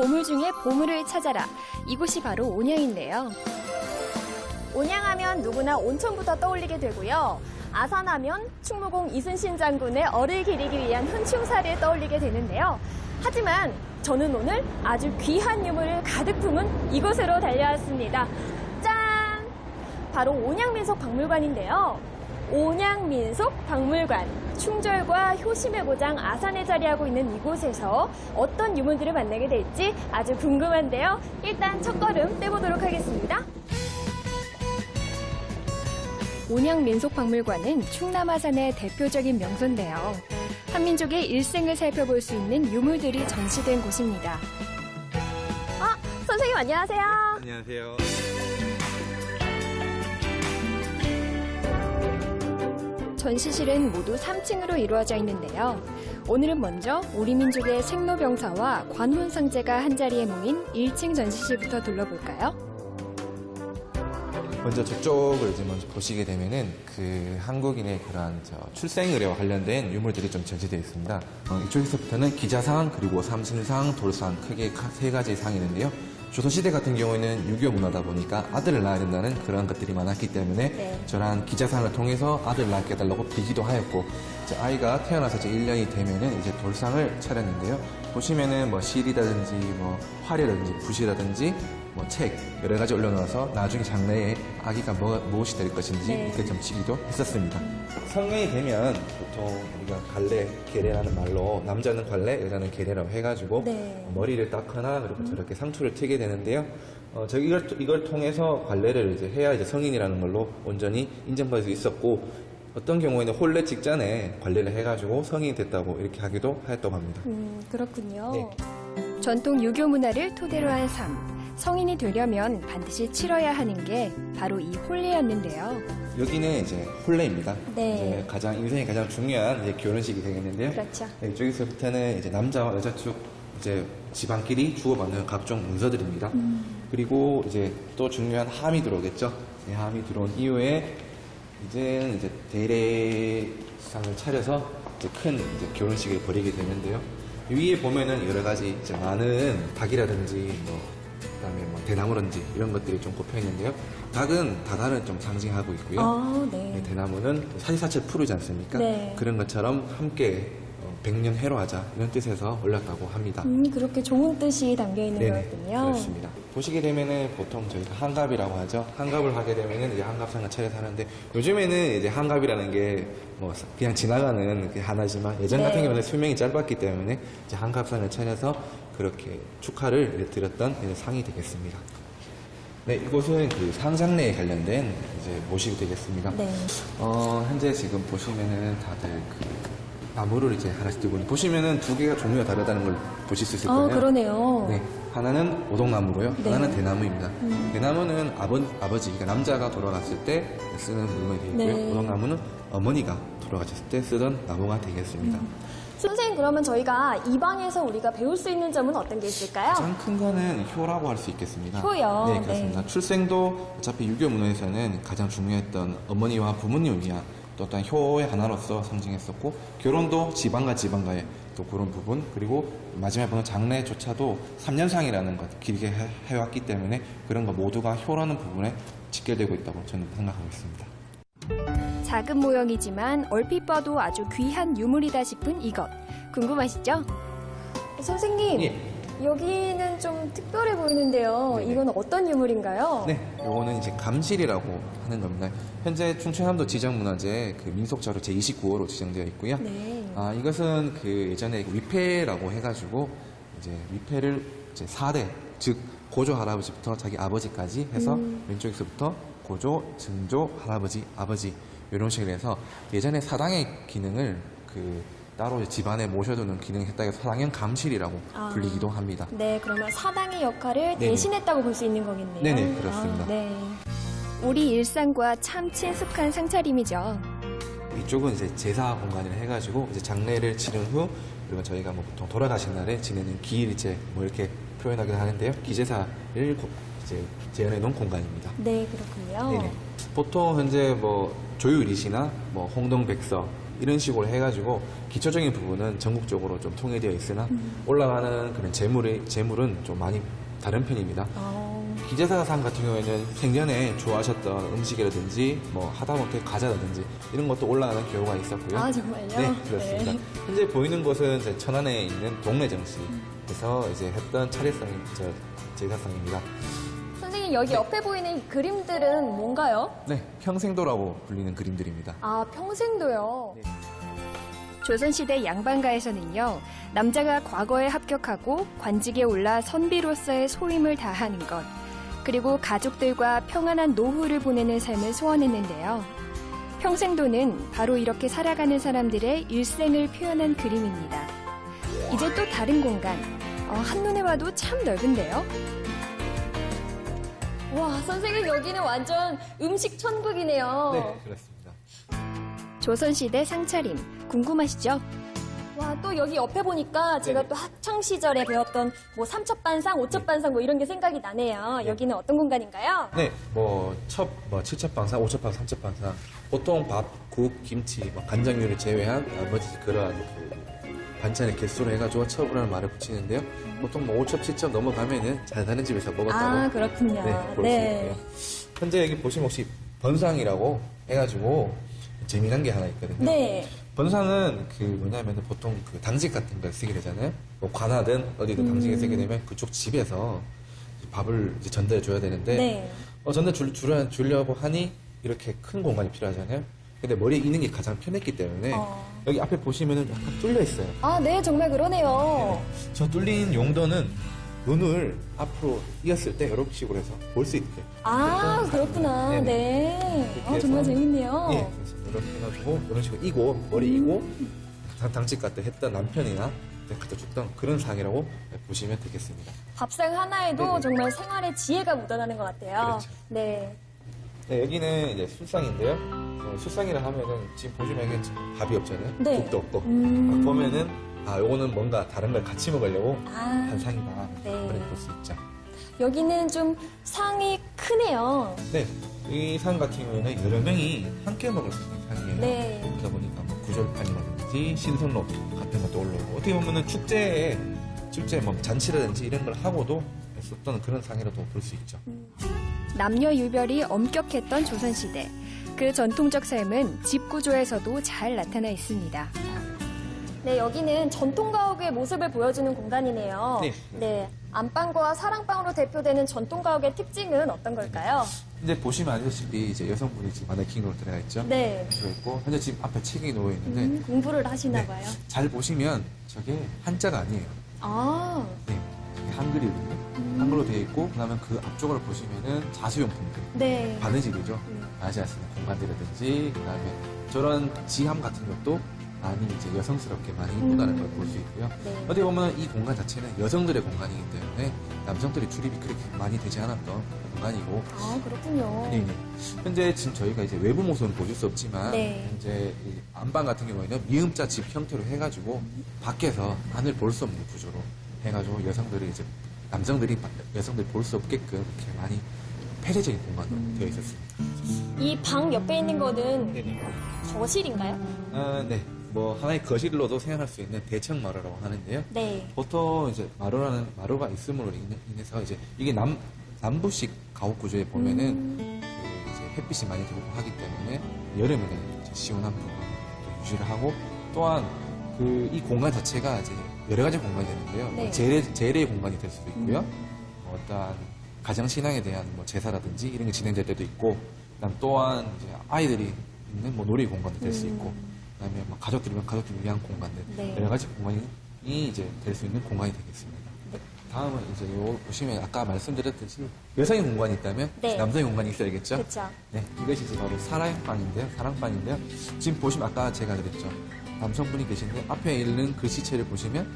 보물 중에 보물을 찾아라. 이곳이 바로 온양인데요. 온양하면 누구나 온천부터 떠올리게 되고요. 아산하면 충무공 이순신 장군의 얼을 기리기 위한 훈충사를 떠올리게 되는데요. 하지만 저는 오늘 아주 귀한 유물을 가득 품은 이곳으로 달려왔습니다. 짠! 바로 온양민속박물관인데요. 온양민속박물관. 충절과 효심의 고장 아산에 자리하고 있는 이곳에서 어떤 유물들을 만나게 될지 아주 궁금한데요. 일단 첫걸음 떼보도록 하겠습니다. 온양민속박물관은 충남 아산의 대표적인 명소인데요. 한민족의 일생을 살펴볼 수 있는 유물들이 전시된 곳입니다. 선생님 안녕하세요. 안녕하세요. 전시실은 모두 3층으로 이루어져 있는데요. 오늘은 먼저 우리 민족의 생로병사와 관훈상제가 한자리에 모인 1층 전시실부터 둘러볼까요? 먼저 저쪽을 이제 먼저 보시게 되면은 그 한국인의 그러한 출생 의례와 관련된 유물들이 좀 전시되어 있습니다. 이쪽에서부터는 기자상 그리고 삼신상, 돌상 크게 세 가지 상이 있는데요. 조선시대 같은 경우에는 유교 문화다 보니까 아들을 낳아야 된다는 그런 것들이 많았기 때문에 저런 기자상을 통해서 아들을 낳게 해달라고 비기도 하였고, 이제 아이가 태어나서 이제 1년이 되면은 이제 돌상을 차렸는데요. 보시면은 뭐 실이라든지 뭐 화려라든지 붓이라든지 뭐 책 여러 가지 올려놓아서 나중에 장래에 아기가 무엇이 될 것인지 이렇게 점치기도 했었습니다. 성년이 되면 보통 우리가 갈래, 계례라는 말로 남자는 관례, 여자는 계례라고 해가지고 머리를 닦거나 그리고 저렇게 상투를 트게 되는데요. 이걸 통해서 관례를 이제 해야 이제 성인이라는 걸로 온전히 인정받을 수 있었고, 어떤 경우에는 혼례 직전에 관례를 해가지고 성인이 됐다고 이렇게 하기도 하였다고 합니다. 그렇군요. 네. 전통 유교 문화를 토대로 한 삶. 성인이 되려면 반드시 치러야 하는 게 바로 이 혼례였는데요. 여기는 이제 혼례입니다. 네. 이제 인생의 가장 중요한 이제 결혼식이 되겠는데요. 그렇죠. 네, 이쪽에서부터는 이제 남자와 여자 쪽 이제 집안끼리 주고받는 각종 문서들입니다. 그리고 이제 또 중요한 함이 들어오겠죠. 네, 함이 들어온 이후에 이제 대례상을 차려서 이제 큰 이제 결혼식을 벌이게 되는데요. 위에 보면은 여러 가지 이제 많은 닭이라든지 그다음에 뭐 대나무라든지 이런 것들이 좀 꼽혀 있는데요. 닭은 바다를 좀 상징하고 있고요. 네, 대나무는 사시사철 푸르지 않습니까? 네. 그런 것처럼 함께 백년해로하자 이런 뜻에서 올렸다고 합니다. 그렇게 좋은 뜻이 담겨 있는 네네, 거였군요. 그렇습니다. 보시게 되면은 보통 저희가 한갑이라고 하죠. 한갑을 하게 되면은 이제 한갑상을 차려서 하는데, 요즘에는 이제 한갑이라는 게 뭐 그냥 지나가는 게 하나지만 예전 같은 경우는 수명이 짧았기 때문에 이제 한갑상을 차려서 그렇게 축하를 드렸던 상이 되겠습니다. 네, 이곳은 그 상장례에 관련된 이제 모식이 되겠습니다. 네. 현재 지금 보시면은 다들 그 나무를 이제 하나씩 들고 있는, 보시면은 두 개가 종류가 다르다는 걸 보실 수 있을 거예요. 그러네요. 네, 하나는 오동나무로요. 하나는 대나무입니다. 대나무는 아버지, 그러니까 남자가 돌아갔을 때 쓰는 물건이 되고요. 오동나무는 어머니가 돌아가셨을 때 쓰던 나무가 되겠습니다. 선생님, 그러면 저희가 이 방에서 우리가 배울 수 있는 점은 어떤 게 있을까요? 가장 큰 거는 효라고 할 수 있겠습니다. 효요? 네, 그렇습니다. 출생도 어차피 유교 문화에서는 가장 중요했던 어머니와 부모님을 위한 또 어떤 효의 하나로서 상징했었고, 결혼도 지방과 지방과의 또 그런 부분, 그리고 마지막에 보는 장례조차도 3년상이라는 것 길게 해왔기 때문에 그런 거 모두가 효라는 부분에 직결되고 있다고 저는 생각하고 있습니다. 작은 모형이지만 얼핏 봐도 아주 귀한 유물이다 싶은 이것. 궁금하시죠? 선생님, 여기는 좀 특별해 보이는데요. 네네. 이건 어떤 유물인가요? 네, 요거는 이제 감실이라고 하는 겁니다. 현재 충청남도 지정문화재 그 민속자료 제29호로 지정되어 있고요. 네. 이것은 그 예전에 위패라고 해가지고 이제 위패를 이제 4대, 즉 고조 할아버지부터 자기 아버지까지 해서 왼쪽에서부터 고조, 증조, 할아버지, 아버지 이런 식으로 해서 예전에 사당의 기능을 그 따로 집안에 모셔두는 기능을 했다고 해서 사당형 감실이라고 불리기도 합니다. 네, 그러면 사당의 역할을 대신했다고 볼 수 있는 거겠네요. 네네, 그렇습니다. 네. 우리 일상과 참 친숙한 상차림이죠. 이쪽은 이제 제사 공간을 해가지고 이제 장례를 치른 후, 그리고 저희가 뭐 보통 돌아가신 날에 지내는 기일제 뭐 이렇게 표현하기도 하는데요. 기제사를 이제 재현해 놓은 공간입니다. 네, 그렇군요. 네네. 보통 현재 뭐 조유리시나 뭐 홍동백서 이런 식으로 해가지고 기초적인 부분은 전국적으로 좀 통일되어 있으나 올라가는 그런 재물은 좀 많이 다른 편입니다. 기제사상 같은 경우에는 생전에 좋아하셨던 음식이라든지 뭐 하다못해 과자라든지 이런 것도 올라가는 경우가 있었고요. 아, 정말요? 네, 그렇습니다. 네. 현재 보이는 곳은 이제 천안에 있는 동래정시에서 이제 했던 차례상 제사상입니다. 선생님, 여기 옆에 보이는 그림들은 뭔가요? 네, 평생도라고 불리는 그림들입니다. 아, 평생도요. 네. 조선시대 양반가에서는요, 남자가 과거에 합격하고 관직에 올라 선비로서의 소임을 다하는 것, 그리고 가족들과 평안한 노후를 보내는 삶을 소원했는데요. 평생도는 바로 이렇게 살아가는 사람들의 일생을 표현한 그림입니다. 이제 또 다른 공간, 한눈에 봐도 참 넓은데요. 와, 선생님, 여기는 완전 음식 천국이네요. 네, 그렇습니다. 조선시대 상차림, 궁금하시죠? 와, 또 여기 옆에 보니까 제가 네. 또 학창시절에 배웠던 뭐 삼첩반상, 오첩반상 뭐 이런 게 생각이 나네요. 네. 여기는 어떤 공간인가요? 네, 칠첩방상, 오첩방상, 삼첩방상. 보통 밥, 국, 김치, 간장류를 제외한 나머지 그러한 반찬의 개수로 해가지고 첩이라는 말을 붙이는데요. 보통 뭐 5첩, 7첩 넘어가면은 잘 사는 집에서 먹었다고. 아, 그렇군요. 네, 볼 수 있고요. 현재 여기 보시면 혹시 번상이라고 해가지고 재미난 게 하나 있거든요. 네. 번상은 뭐냐면 보통 당직 같은 걸 쓰게 되잖아요. 뭐 관하든 어디든 당직에 쓰게 되면 그쪽 집에서 밥을 이제 전달해 줘야 되는데 네. 전달 주려고 하니 이렇게 큰 공간이 필요하잖아요. 근데 머리에 있는 게 가장 편했기 때문에 여기 앞에 보시면은 약간 뚫려 있어요. 아, 네, 정말 그러네요. 저 뚫린 용도는 눈을 앞으로 이었을 때 이런 식으로 해서 볼 수 있게. 아, 그렇구나. 네네. 네. 이렇게 아, 정말 해서 재밌네요. 예, 그래서 이렇게 해가지고 이런 식으로 이고 머리 이고 당직 같은 했던 남편이나 갖다 줬던 그런 상이라고 보시면 되겠습니다. 밥상 하나에도 네네. 정말 생활의 지혜가 묻어나는 것 같아요. 그렇죠. 네. 네, 여기는 이제 술상인데요. 술상이라 하면은 지금 보시면 이게 밥이 없잖아요. 네. 국도 없고 보면은 요거는 뭔가 다른 걸 같이 먹으려고 아, 한 상이다. 네. 그렇게 볼 수 있죠. 여기는 좀 상이 크네요. 네, 이 상 같은 경우에는 여러 명이 함께 먹을 수 있는 상이에요. 네. 그러다 보니까 뭐 구절판이라든지 신선로 같은 것도 올라오고 어떻게 보면은 축제 뭐 잔치라든지 이런 걸 하고도 썼던 그런 상이라도 볼 수 있죠. 남녀 유별이 엄격했던 조선시대. 그 전통적 삶은 집 구조에서도 잘 나타나 있습니다. 네, 여기는 전통가옥의 모습을 보여주는 공간이네요. 네. 네. 안방과 사랑방으로 대표되는 전통가옥의 특징은 어떤 걸까요? 이제 보시면 아시다시피 이제 여성분이 지금 마네킹으로 들어가 있죠. 네. 들어있고 현재 지금 앞에 책이 놓여 있는데 공부를 하시나 네. 봐요. 잘 보시면 저게 한자가 아니에요. 아, 네, 저게 한글이거든요. 한글로 되어 있고 그다음에 그 앞쪽을 보시면은 자수용품들, 네. 바느질이죠. 바느질 하시는 공간들이라든지 그다음에 저런 지함 같은 것도 많이 이제 여성스럽게 많이 입고다는 걸 볼 수 있고요. 네. 어떻게 보면 이 공간 자체는 여성들의 공간이기 때문에 남성들이 출입이 그렇게 많이 되지 않았던 공간이고. 아, 그렇군요. 네. 현재 지금 저희가 이제 외부 모습은 보실 수 없지만 네. 이제 이 안방 같은 경우에는 미음자 집 형태로 해가지고 밖에서 안을 볼 수 없는 구조로 해가지고 남성들이 여성들이 볼 수 없게끔 이렇게 많이 폐쇄적인 공간으로 되어 있었습니다. 이 방 옆에 있는 거는 네네. 거실인가요? 네. 뭐 하나의 거실로도 생각할 수 있는 대청 마루라고 하는데요. 네. 보통 이제 마루가 있음으로 인해서 이제 이게 남부식 가옥 구조에 보면은 그 이제 햇빛이 많이 들어오고 하기 때문에 여름에는 이제 시원한 부분을 유지를 하고 또한 이 공간 자체가 이제 여러 가지 공간이 되는데요. 네. 뭐 제례의 공간이 될 수도 있고요. 어떠한 가정 신앙에 대한 뭐 제사라든지 이런 게 진행될 때도 있고, 그다음 또한 이제 아이들이 있는 뭐 놀이 공간도 될 수 있고, 그다음에 뭐 가족들이면 가족들 위한 공간들 네. 여러 가지 공간이 이제 될 수 있는 공간이 되겠습니다. 다음은 이제 요 보시면 아까 말씀드렸듯이 여성의 공간이 있다면 네. 남성의 공간이 있어야겠죠. 그렇죠. 네, 이것이 이제 바로 사랑방인데요. 지금 보시면 아까 제가 그랬죠. 남성분이 계신데 앞에 있는 글씨체를 보시면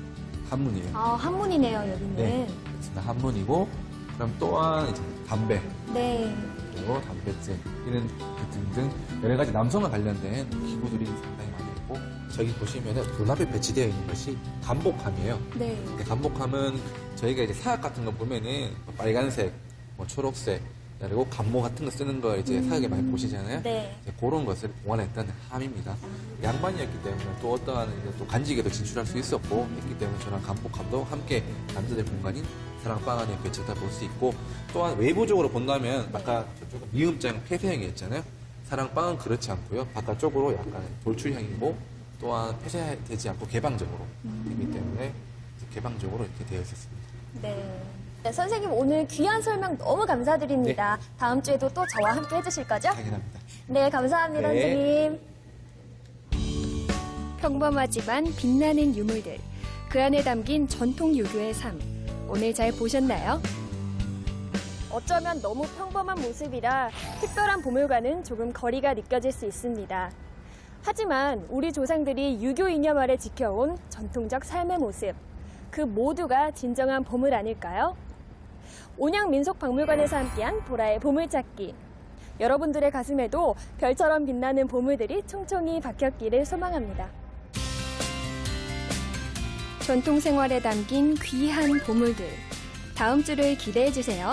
한문이에요. 아, 한문이네요, 여기는. 네, 그렇습니다. 한문이고, 그럼 또한 이제 담배, 네. 그리고 담배째 이런 등등 여러 가지 남성과 관련된 기구들이 상당히 많이 있고, 저기 보시면은 눈앞에 배치되어 있는 것이 간복함이에요. 네. 근데 간복함은 저희가 이제 사각 같은 거 보면은 뭐 빨간색, 뭐 초록색, 그리고 감모 같은 거 쓰는 거 이제 사역에 많이 보시잖아요. 네. 이제 그런 것을 원했던 함입니다. 양반이었기 때문에 또 어떠한 이제 또 간직에도 진출할 수 있었고 했기 때문에 저랑 간복함도 함께 남자들 공간인 사랑방 안에 배치다 볼 수 있고 또한 외부적으로 본다면 아까 저쪽은 미음장 폐쇄형이었잖아요. 사랑방은 그렇지 않고요. 바깥쪽으로 약간 돌출형이고 또한 폐쇄되지 않고 개방적으로 되기 때문에 개방적으로 이렇게 되어 있었습니다. 네. 네, 선생님 오늘 귀한 설명 너무 감사드립니다. 다음 주에도 또 저와 함께 해주실 거죠? 당연합니다. 네, 감사합니다, 네. 선생님. 평범하지만 빛나는 유물들. 그 안에 담긴 전통 유교의 삶. 오늘 잘 보셨나요? 어쩌면 너무 평범한 모습이라 특별한 보물과는 조금 거리가 느껴질 수 있습니다. 하지만 우리 조상들이 유교 이념 아래 지켜온 전통적 삶의 모습, 그 모두가 진정한 보물 아닐까요? 온양민속박물관에서 함께한 보라의 보물찾기. 여러분들의 가슴에도 별처럼 빛나는 보물들이 총총히 박혔기를 소망합니다. 전통 생활에 담긴 귀한 보물들. 다음 주를 기대해 주세요.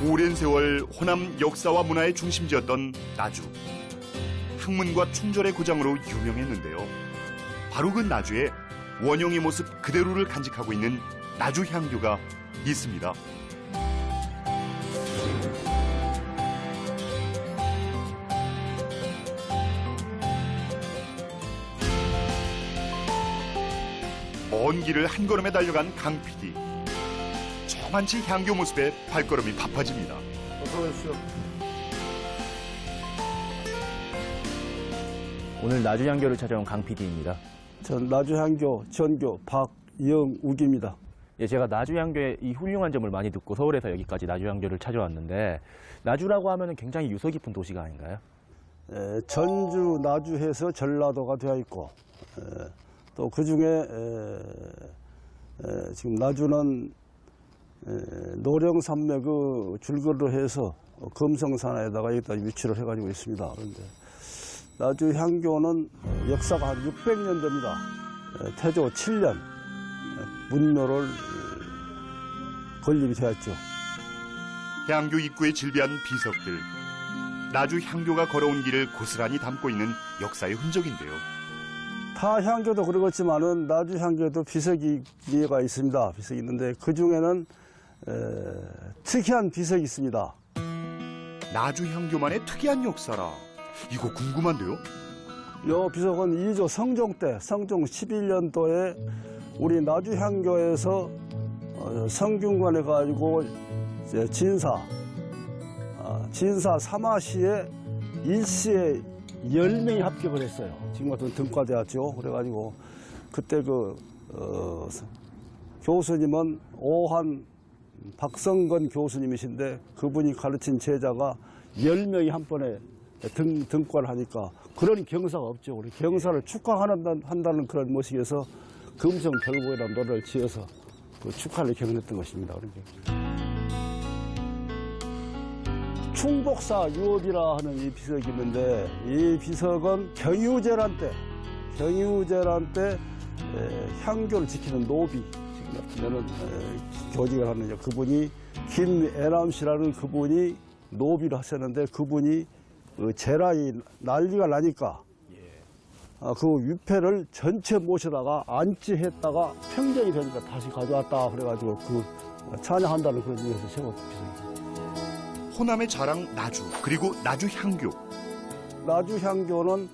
오랜 세월 호남 역사와 문화의 중심지였던 나주. 학문과 충절의 고장으로 유명했는데요. 바로 그 나주에 원형의 모습 그대로를 간직하고 있는 나주 향교가 있습니다. 먼 길을 한 걸음에 달려간 강 PD. 저만치 향교 모습에 발걸음이 바빠집니다. 어서 오십시오. 오늘 나주향교를 찾아온 강 PD입니다. 전 나주향교 전교 박영욱입니다. 예, 제가 나주향교의 이 훌륭한 점을 많이 듣고 서울에서 여기까지 나주향교를 찾아왔는데 나주라고 하면 굉장히 유서 깊은 도시가 아닌가요? 전주, 나주해서 전라도가 되어 있고 또 그중에 지금 나주는 노령산맥의 줄거리로 해서 금성산에다가 여기다 위치를 해가지고 있습니다. 그런데 나주 향교는 역사가 한 600년 전이다. 태조 7년 문묘를 건립이 되었죠. 향교 입구에 질비한 비석들. 나주 향교가 걸어온 길을 고스란히 담고 있는 역사의 흔적인데요. 타 향교도 그렇지만은 나주 향교도 비석이가 있습니다. 비석이 있는데 그 중에는 특이한 비석이 있습니다. 나주 향교만의 특이한 역사라. 이거 궁금한데요? 이 비석은 2조 성종 때, 성종 11년도에 우리 나주 향교에서 성균관에 가지고 진사 사마시에 일시에 10명이 합격을 했어요. 지금 같은 등과대였죠. 그래가지고 그때 교수님은 오한 박성건 교수님이신데 그분이 가르친 제자가 10명이 한 번에 등과를 하니까 그런 경사가 없죠. 우리 경사를 축하한다는 그런 모습에서 금성 별곡이라는 노래를 지어서 그 축하를 경연했던 것입니다. 그러니까. 충복사 유업이라 하는 이 비석이 있는데 이 비석은 경유제란 때 향교를 지키는 노비 지금 같은 데는 교직을 하는 그분이 김애람 씨라는 그분이 노비를 하셨는데 그분이 재란이 난리가 나니까 그 위패를 전체 모셔다가 안치했다가 평정이 되니까 다시 가져왔다 그래가지고 그 찬양한다는 그런 의미에서 세운 비석입니다. 호남의 자랑 나주, 그리고 나주 향교. 나주 향교는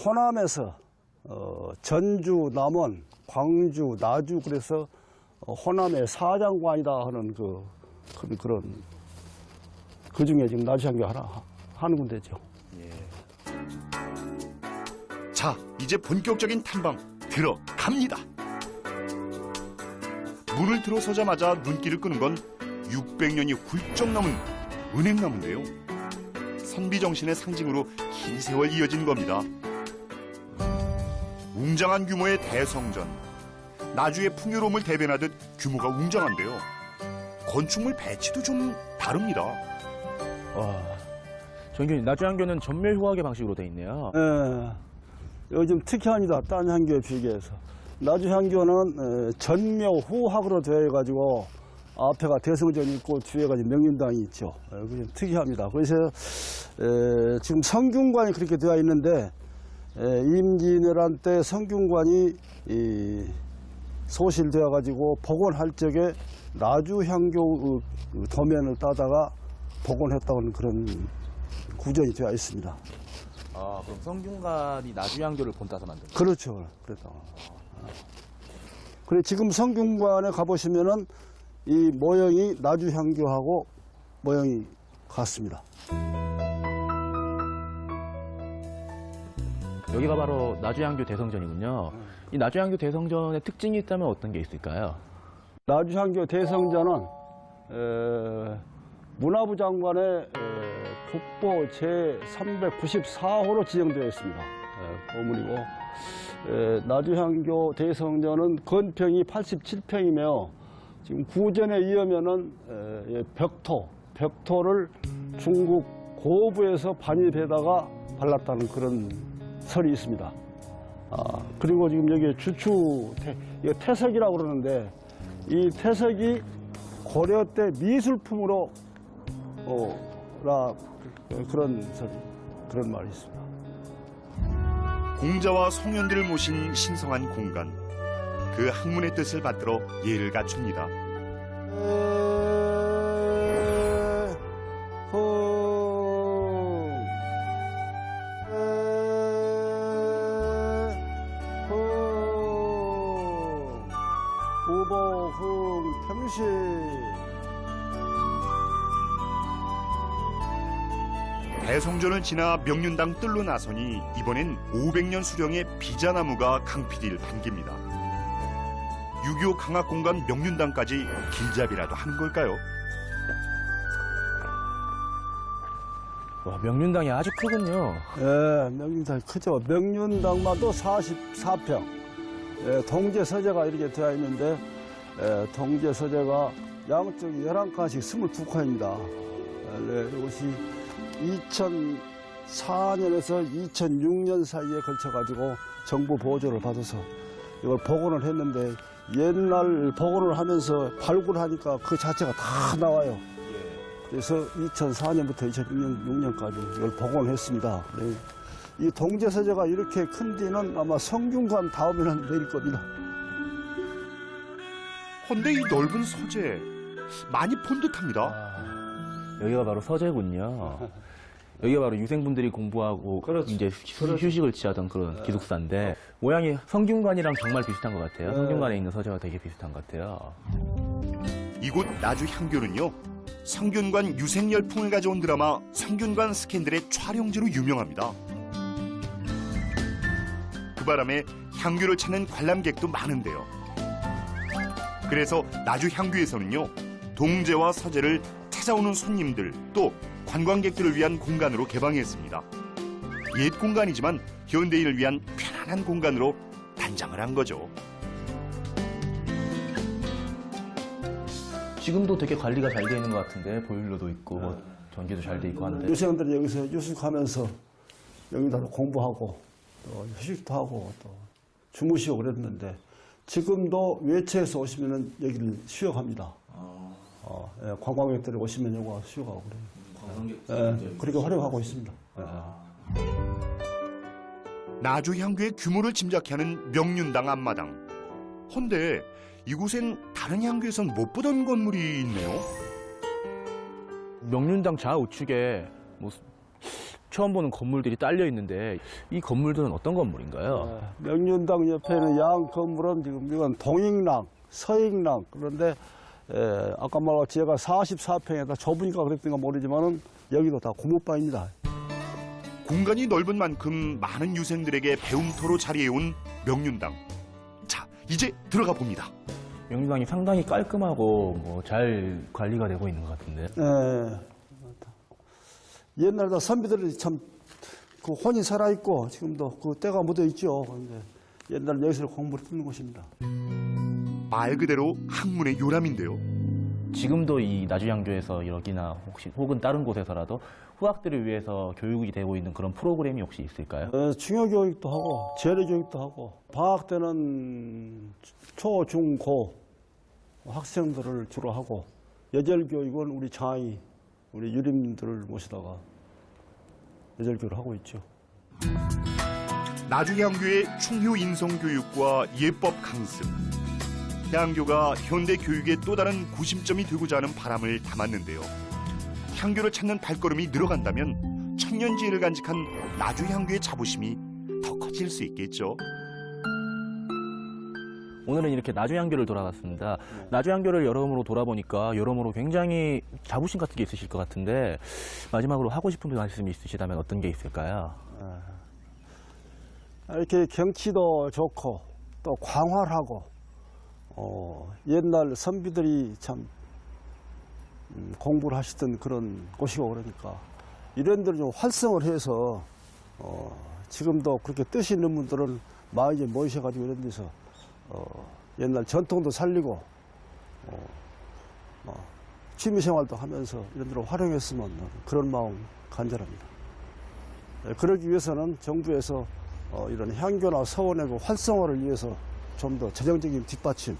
호남에서 전주, 남원, 광주, 나주 그래서 호남의 사장관이다 하는 그런 그 중에 지금 나주 향교 하나 하는 군데죠. 자, 이제 본격적인 탐방 들어갑니다. 문을 들어서자마자 눈길을 끄는 건 600년이 훌쩍 넘은 은행나무인데요. 선비정신의 상징으로 긴 세월 이어진 겁니다. 웅장한 규모의 대성전. 나주의 풍요로움을 대변하듯 규모가 웅장한데요. 건축물 배치도 좀 다릅니다. 정교님, 나주향교는 전멸 효학의 방식으로 돼 있네요. 예, 요즘 특이합니다. 딴 향교에 비교해서. 나주향교는 전묘 후학으로 되어 가지고 앞에가 대성전이 있고 뒤에가 명륜당이 있죠. 그게 좀 특이합니다. 그래서 지금 성균관이 그렇게 되어 있는데 임진왜란 때 성균관이 소실되어 가지고 복원할 적에 나주향교 도면을 따다가 복원했다는 그런 구전이 되어 있습니다. 아, 그럼 성균관이 나주향교를 본따서 만든 거예요? 그렇죠. 그랬다. 그래 지금 성균관에 가보시면은 이 모형이 나주향교하고 모형이 같습니다. 여기가 바로 나주향교 대성전이군요. 이 나주향교 대성전의 특징이 있다면 어떤 게 있을까요? 나주향교 대성전은 문화부 장관의 국보 제394호로 지정되어 있습니다. 보물이고 나주향교 대성전은 건평이 87평이며 지금 구전에 의하면은 벽토를 중국 고부에서 반입에다가 발랐다는 그런 설이 있습니다. 그리고 지금 여기 이거 태석이라고 그러는데 이 태석이 고려 때 미술품으로 그런 말이 있습니다. 공자와 성현들을 모신 신성한 공간, 그 학문의 뜻을 받들어 예를 갖춥니다. 우보흥 평시 대성전을 지나 명륜당 뜰로 나서니 이번엔 500년 수령의 비자나무가 강필을 반깁니다. 6.25 강학공간 명륜당까지 길잡이라도 하는 걸까요? 와, 명륜당이 아주 크군요. 예, 명륜당이 크죠. 명륜당만도 44평. 동제 서재가 이렇게 되어 있는데 동제 서재가 양쪽이 11칸씩 22칸입니다. 이것이 2004년에서 2006년 사이에 걸쳐가지고 정부 보조를 받아서 이걸 복원을 했는데 옛날 복원을 하면서 발굴하니까 그 자체가 다 나와요. 그래서 2004년부터 2006년까지 이걸 복원을 했습니다. 이 동제 서재가 이렇게 큰 데는 아마 성균관 다음에는 내릴 겁니다. 헌데 이 넓은 서재 많이 본 듯합니다. 여기가 바로 서재군요. 여기가 바로 유생분들이 공부하고 이제 휴식을 취하던 그런 기숙사인데 모양이 성균관이랑 정말 비슷한 것 같아요. 성균관에 있는 서재와 되게 비슷한 것 같아요. 이곳 나주향교는요, 성균관 유생 열풍을 가져온 드라마 성균관 스캔들의 촬영지로 유명합니다. 그 바람에 향교를 찾는 관람객도 많은데요. 그래서 나주향교에서는요, 동제와 서재를 찾아오는 손님들 또 관광객들을 위한 공간으로 개방했습니다. 옛 공간이지만 현대인을 위한 편안한 공간으로 단장을 한 거죠. 지금도 되게 관리가 잘 돼 있는 것 같은데 보일러도 있고 뭐 전기도 잘 돼 있고 하는데 유생들이 여기서 유숙하면서 여기다 공부하고 또 휴식도 하고 또 주무시고 그랬는데 지금도 외처에서 오시면은 여기를 수역합니다. 관광객들이 오시면 여기 와서 수역하고 그래요. 그렇게 활용하고 있습니다. 나주향교의 규모를 짐작케 하는 명륜당 앞마당. 헌데 이곳엔 다른 향교에선 못 보던 건물이 있네요. 명륜당 좌우측에 뭐 처음 보는 건물들이 딸려 있는데 이 건물들은 어떤 건물인가요? 명륜당 옆에는 양 건물은 지금 이건 동익랑, 서익랑 그런데 아까 말한 지혜가 44평에다 좁으니까 그랬던가 모르지만은 여기도 다 고무방입니다. 공간이 넓은 만큼 많은 유생들에게 배움터로 자리해온 명륜당. 자, 이제 들어가 봅니다. 명륜당이 상당히 깔끔하고 뭐 잘 관리가 되고 있는 것 같은데. 옛날에 선비들이 참 그 혼이 살아있고 지금도 그 때가 묻어 있죠. 그런데 옛날 여기서 공부를 듣는 곳입니다. 말 그대로 학문의 요람인데요. 지금도 이 나주양교에서 여기나 혹은 다른 곳에서라도 후학들을 위해서 교육이 되고 있는 그런 프로그램이 혹시 있을까요? 중요 교육도 하고 재래 교육도 하고 방학 때는 초, 중, 고 학생들을 주로 하고 예절 교육은 우리 장이 우리 유림들을 모시다가 예절 교육을 하고 있죠. 나주향교의 충효 인성교육과 예법 강습. 향교가 현대 교육의 또 다른 구심점이 되고자 하는 바람을 담았는데요. 향교를 찾는 발걸음이 늘어간다면 천년지혜를 간직한 나주향교의 자부심이 더 커질 수 있겠죠. 오늘은 이렇게 나주향교를 돌아봤습니다. 나주향교를 여러모로 돌아보니까 여러모로 굉장히 자부심 같은 게 있으실 것 같은데 마지막으로 하고 싶은 말씀이 있으시다면 어떤 게 있을까요? 이렇게 경치도 좋고 또 광활하고 옛날 선비들이 참 공부를 하시던 그런 곳이고 그러니까 이런 데를 좀 활성을 해서 지금도 그렇게 뜻이 있는 분들은 많이 모이셔가지고 이런 데서 옛날 전통도 살리고 취미생활도 하면서 이런 데로 활용했으면 그런 마음 간절합니다. 그러기 위해서는 정부에서 이런 향교나 서원의 그 활성화를 위해서 좀 더 재정적인 뒷받침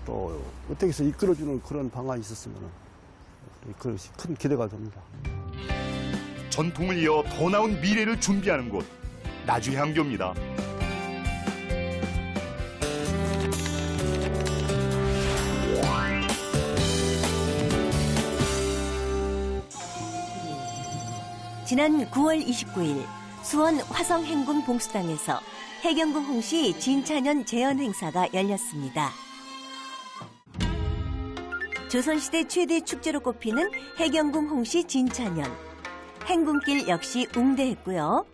또 어떻게 해서 이끌어주는 그런 방안이 있었으면 그것이 큰 기대가 됩니다. 전통을 이어 더 나은 미래를 준비하는 곳 나주향교입니다. 지난 9월 29일 수원 화성행군 봉수당에서 해경궁 홍씨 진찬연 재현 행사가 열렸습니다. 조선시대 최대 축제로 꼽히는 해경궁 홍씨 진찬연. 행군길 역시 웅대했고요.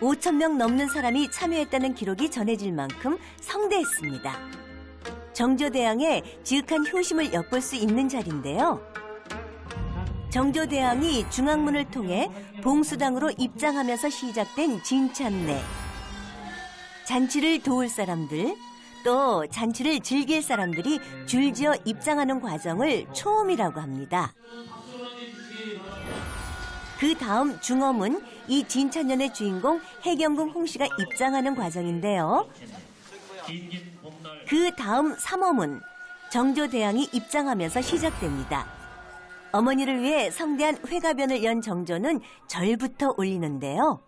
5,000명 넘는 사람이 참여했다는 기록이 전해질 만큼 성대했습니다. 정조대왕의 지극한 효심을 엿볼 수 있는 자리인데요. 정조대왕이 중앙문을 통해 봉수당으로 입장하면서 시작된 진찬례. 잔치를 도울 사람들, 또 잔치를 즐길 사람들이 줄지어 입장하는 과정을 초음이라고 합니다. 그 다음 중엄은 이 진찬연의 주인공 해경궁 홍씨가 입장하는 과정인데요. 그 다음 삼엄은 정조대왕이 입장하면서 시작됩니다. 어머니를 위해 성대한 회가변을 연 정조는 절부터 올리는데요.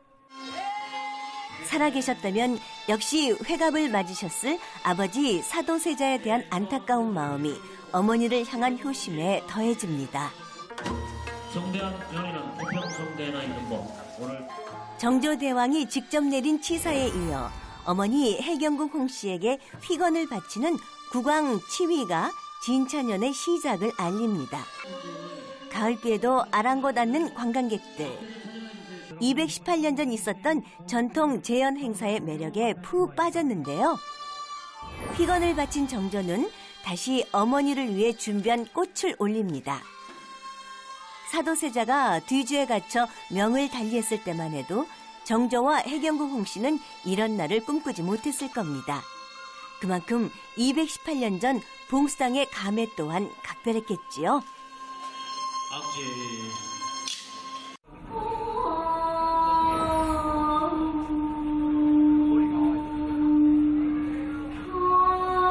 살아계셨다면 역시 회갑을 맞으셨을 아버지 사도세자에 대한 안타까운 마음이 어머니를 향한 효심에 더해집니다. 성대한 연인은 부평성대나 있는 법. 오늘 정조대왕이 직접 내린 치사에 이어 어머니 해경궁 홍씨에게 휘건을 바치는 국왕 치위가 진찬연의 시작을 알립니다. 가을비에도 아랑곳 앉는 관광객들. 218년 전 있었던 전통 재현 행사의 매력에 푹 빠졌는데요. 휘건을 바친 정조는 다시 어머니를 위해 준비한 꽃을 올립니다. 사도세자가 뒤주에 갇혀 명을 달리했을 때만 해도 정조와 해경궁 홍씨는 이런 날을 꿈꾸지 못했을 겁니다. 그만큼 218년 전 봉수당의 감회 또한 각별했겠지요.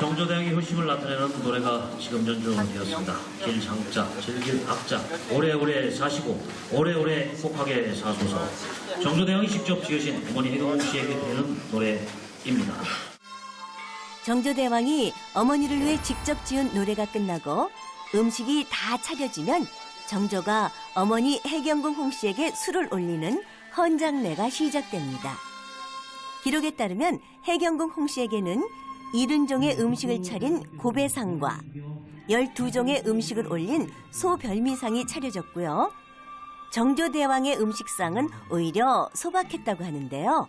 정조대왕의 효심을 나타내는 노래가 지금 연주되었습니다. 길장자, 즐길 악자, 오래오래 사시고 오래오래 행복하게 사소서. 정조대왕이 직접 지으신 어머니 해경궁 씨에게 드리는 노래입니다. 정조대왕이 어머니를 위해 직접 지은 노래가 끝나고 음식이 다 차려지면 정조가 어머니 해경궁 홍씨에게 술을 올리는 헌장례가 시작됩니다. 기록에 따르면 해경궁 홍씨에게는 70종의 음식을 차린 고배상과 12종의 음식을 올린 소별미상이 차려졌고요. 정조대왕의 음식상은 오히려 소박했다고 하는데요.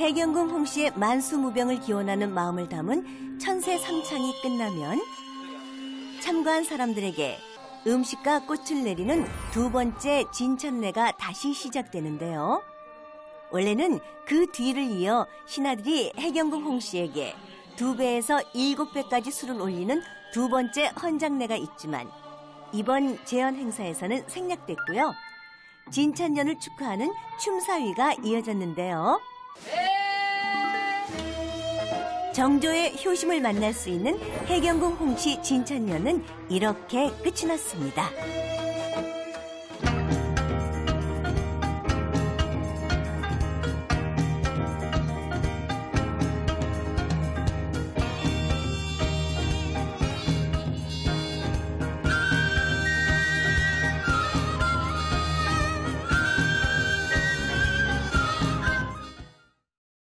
해경궁 홍씨의 만수무병을 기원하는 마음을 담은 천세삼창이 끝나면 참가한 사람들에게 음식과 꽃을 내리는 두 번째 진천례가 다시 시작되는데요. 원래는 그 뒤를 이어 신하들이 해경궁 홍씨에게 2배에서 7배까지 술을 올리는 두 번째 헌장례가 있지만 이번 제헌 행사에서는 생략됐고요. 진천년을 축하하는 춤사위가 이어졌는데요. 정조의 효심을 만날 수 있는 해경궁 홍씨 진천년은 이렇게 끝이 났습니다.